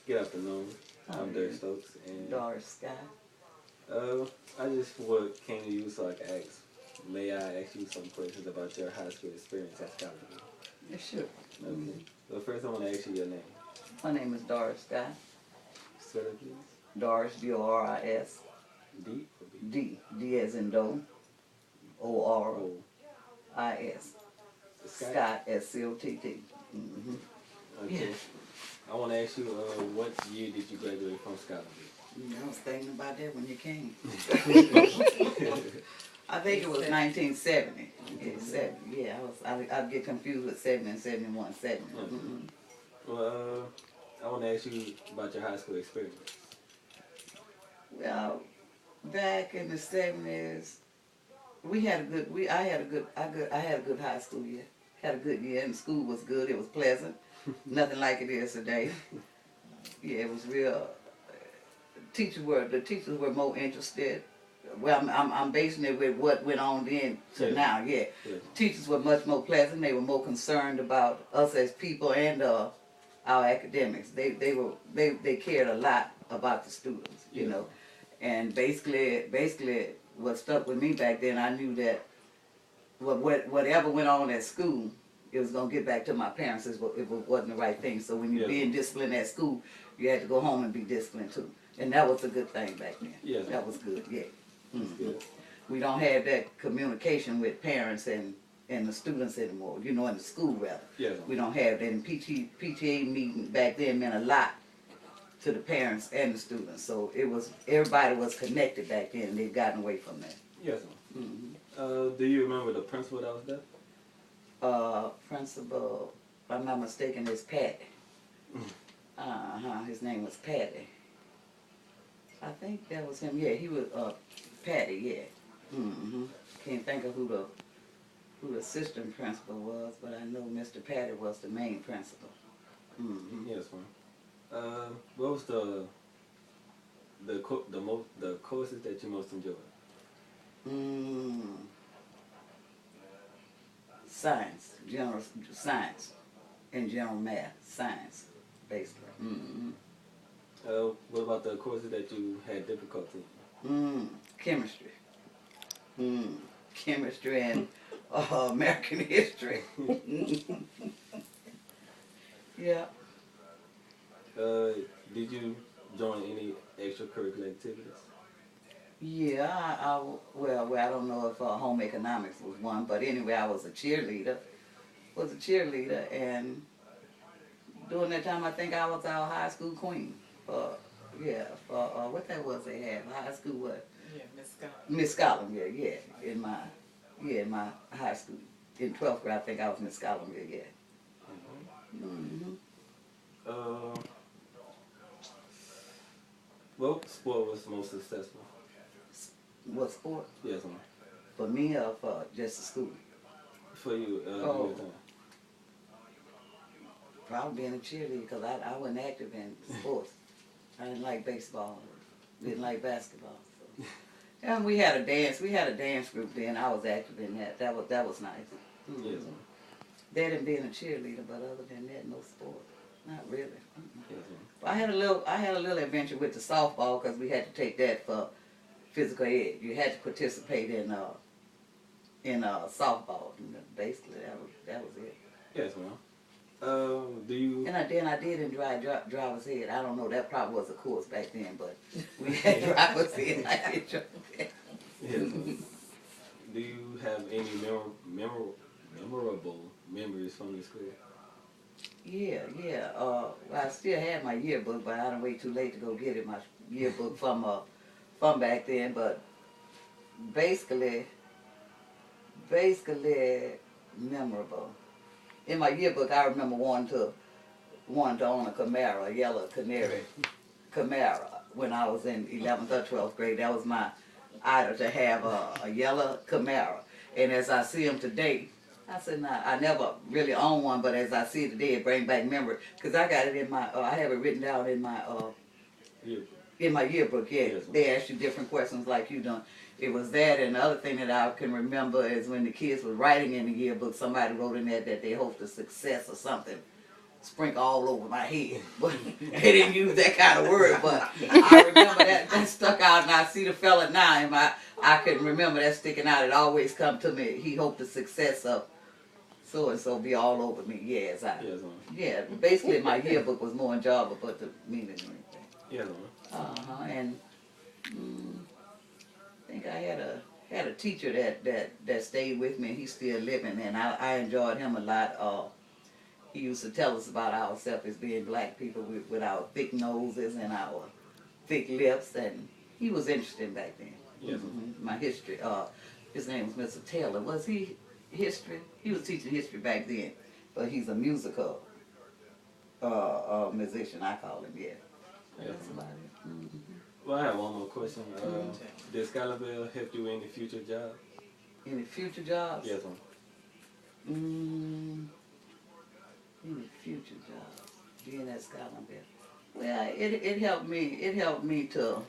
Good afternoon. I'm Dors Stokes, and Dors Scott. I just came to you so I can ask. May I ask you some questions about your high school experience at Scotlandville? Yeah, sure. Okay. Well, first I want to ask you your name. My name is Dors Scott. Spell it, please. Doris, D-O-R-I-S. D or B? D. D as in doe. O-R-I-S. Scott, S-C-O-T-T. Mm-hmm. Okay. I want to ask you, what year did you graduate from Scotlandville? I was thinking about that when you came. I think it was 1970. Yeah, 70. Yeah, I'd get confused with 70 and 71. 70. Okay. Mm-hmm. Well, I want to ask you about your high school experience. Well, back in the 70s, I had a good high school year. Had a good year, and school was good. It was pleasant. Nothing like it is today. Yeah, it was real. The teachers were more interested. Well, I'm basing it with what went on then to now. Yeah, teachers were much more pleasant. They were more concerned about us as people and our academics. They cared a lot about the students, you know. And basically, what stuck with me back then, I knew that whatever went on at school, it was gonna get back to my parents if it wasn't the right thing. So when you're being disciplined at school, you had to go home and be disciplined too. And that was a good thing back then. Yeah. That was good, yeah. Mm-hmm. Good. We don't have that communication with parents and the students anymore, you know, in the school rather. Yeah. We don't have that. And PTA meeting back then meant a lot to the parents and the students. So everybody was connected back then, and they've gotten away from that. Yes, ma'am. Do you remember the principal that was there? Principal, if I'm not mistaken, is Patty. His name was Patty. I think that was him. Yeah, he was Patty. Yeah. Can't think of who the assistant principal was, but I know Mr. Patty was the main principal. Yes, ma'am. What was the courses that you most enjoyed? Science, general science, and general math, science, basically. What about the courses that you had difficulty in? Chemistry. Chemistry and American history. Yeah. Did you join any extracurricular activities? Yeah, I don't know if home economics was one, but anyway, I was a cheerleader. And during that time, I think I was our high school queen. What that was they had, high school what? Yeah, Miss Scott. Miss Scotlandville, yeah, in my high school. In 12th grade, I think I was Miss Scotlandville, yeah. What sport was most successful? What sport? Yes, ma'am. For me or for just the school? For you, your time. Probably being a cheerleader, because I wasn't active in sports. I didn't like baseball, didn't like basketball. So. And we had a dance group then. I was active in that. That was nice. Yes, That and being a cheerleader, but other than that, no sport. Not really. Yes, I had a little adventure with the softball because we had to take that for physical ed. You had to participate in softball. Basically, that was it. Yes, ma'am. Do you? And I did in driver's ed. I don't know, that probably was a course back then, but we had driver's ed. I did driver's ed. Yes, ma'am. Do you have any memorable memories from your school? Yeah. I still have my yearbook, but I didn't wait too late to go get it. My yearbook from back then, but basically memorable. In my yearbook, I remember wanting to own a Camaro, a yellow canary Camaro, when I was in 11th or 12th grade. That was my idol, to have a yellow Camaro. And as I see them today, I said, nah, I never really owned one, but as I see it today, it brings back memory. Because I got it in my, I have it written down in my yearbook, yeah. Yes, they ask you different questions like you done. It was that, and the other thing that I can remember is when the kids were writing in the yearbook, somebody wrote in there that they hoped for success or something sprinkle all over my head. But they didn't use that kind of word, but I remember that stuck out, and I see the fella now, and I couldn't remember that sticking out. It always come to me. He hoped the success of so and so be all over me. Yes, yeah. Basically, my yearbook was more enjoyable, but the meaning anything. Yes, And I think I had a teacher that stayed with me. He's still living, and I enjoyed him a lot. He used to tell us about ourselves as being black people with our thick noses and our thick lips, and he was interesting back then. Yes. My history. His name was Mr. Taylor. Was he history? He was teaching history back then, but he's a musical musician. I call him. Yeah. That's about it. Well, I have one more question. Did Scotlandville help you in the future job? Any future jobs? Yes, Any future jobs? Being at Scotlandville. Well, it helped me. It helped me to.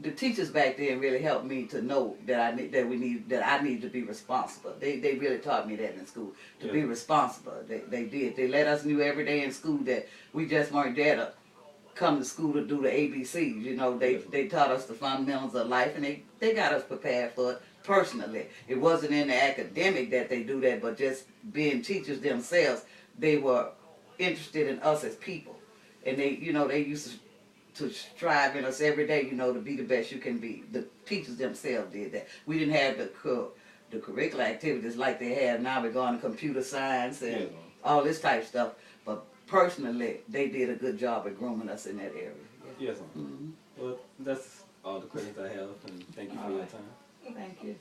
The teachers back then really helped me to know that I need to be responsible. They really taught me that in school, to be responsible. They did. They let us know every day in school that we just weren't there to come to school to do the ABCs. You know, they taught us the fundamentals of life, and they got us prepared for it personally. It wasn't in the academic that they do that, but just being teachers themselves, they were interested in us as people. And they used to strive in us every day, to be the best you can be. The teachers themselves did that. We didn't have the curricular activities like they have now. We're going to computer science and all this type of stuff. But personally, they did a good job at grooming us in that area. Yes, Well, that's all the questions I have, and thank you for your time. Thank you.